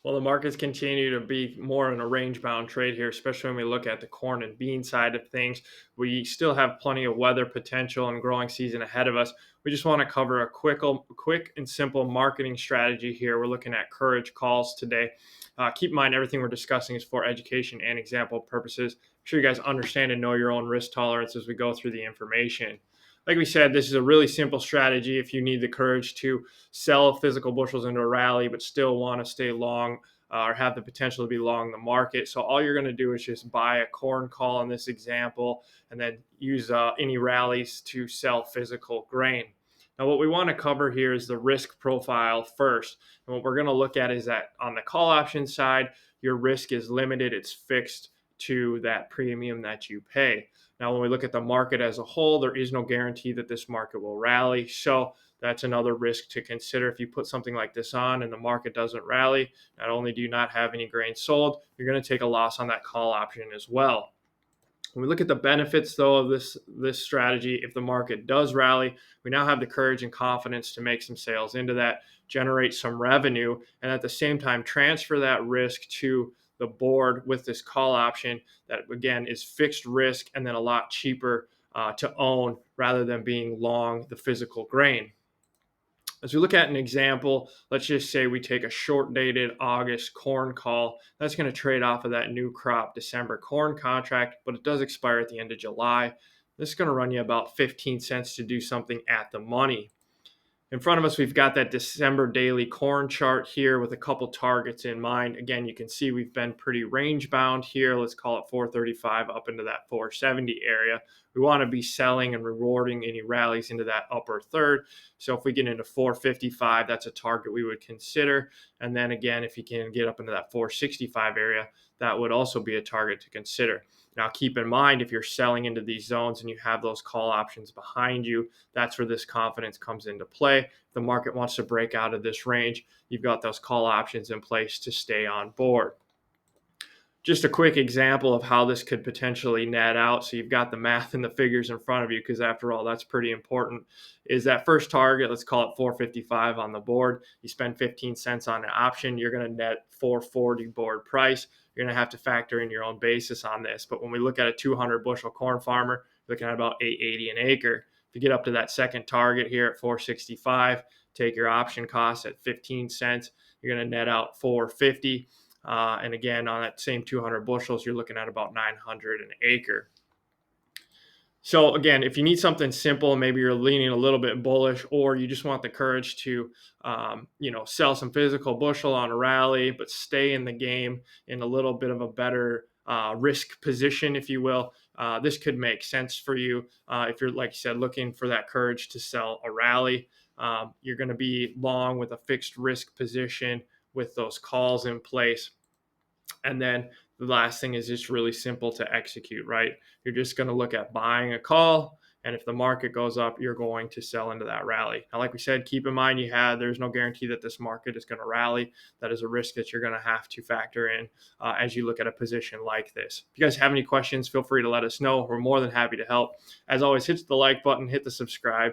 Well, the markets continue to be more in a range bound trade here, especially when we look at the corn and bean side of things. We still have plenty of weather potential and growing season ahead of us. We just want to cover a quick and simple marketing strategy here. We're looking at courage calls today. Keep in mind, everything we're discussing is for education and example purposes. Make sure you guys understand and know your own risk tolerance as we go through the information. Like we said, this is a really simple strategy if you need the courage to sell physical bushels into a rally, but still want to stay long or have the potential to be long the market. So all you're going to do is just buy a corn call in this example, and then use any rallies to sell physical grain. Now, what we want to cover here is the risk profile first. And what we're going to look at is that on the call option side, your risk is limited, it's fixed to that premium that you pay. Now, when we look at the market as a whole, there is no guarantee that this market will rally. So that's another risk to consider. If you put something like this on and the market doesn't rally, not only do you not have any grain sold, you're going to take a loss on that call option as well. When we look at the benefits, though, of this strategy, if the market does rally, we now have the courage and confidence to make some sales into that, generate some revenue, and at the same time transfer that risk to the board with this call option that, again, is fixed risk and then a lot cheaper to own rather than being long the physical grain. As we look at an example, let's just say we take a short dated August corn call. That's going to trade off of that new crop December corn contract, but it does expire at the end of July. This is going to run you about 15 cents to do something at the money. In front of us, we've got that December daily corn chart here with a couple targets in mind. Again, you can see we've been pretty range bound here. Let's call it 435 up into that 470 area. We want to be selling and rewarding any rallies into that upper third. So if we get into 455, that's a target we would consider. And then again, if you can get up into that 465 area, that would also be a target to consider. Now, keep in mind, if you're selling into these zones and you have those call options behind you, that's where this confidence comes into play. If the market wants to break out of this range, you've got those call options in place to stay on board. Just a quick example of how this could potentially net out. So you've got the math and the figures in front of you, because after all, that's pretty important. Is that first target, let's call it 455 on the board. You spend 15 cents on an option, you're going to net 440 board price. You're going to have to factor in your own basis on this. But when we look at a 200 bushel corn farmer, looking at about 880 an acre. If you get up to that second target here at 465, take your option cost at 15 cents, you're going to net out 450. And again, on that same 200 bushels, you're looking at about 900 an acre. So again, if you need something simple, maybe you're leaning a little bit bullish, or you just want the courage to, sell some physical bushel on a rally, but stay in the game in a little bit of a better risk position, if you will. This could make sense for you if you're, like you said, looking for that courage to sell a rally. You're going to be long with a fixed risk position with those calls in place. And then the last thing is just really simple to execute, right? You're just going to look at buying a call. And if the market goes up, you're going to sell into that rally. Now, like we said, keep in mind there's no guarantee that this market is going to rally. That is a risk that you're going to have to factor in as you look at a position like this. If you guys have any questions, feel free to let us know. We're more than happy to help. As always, hit the like button, hit the subscribe.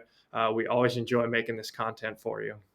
We always enjoy making this content for you.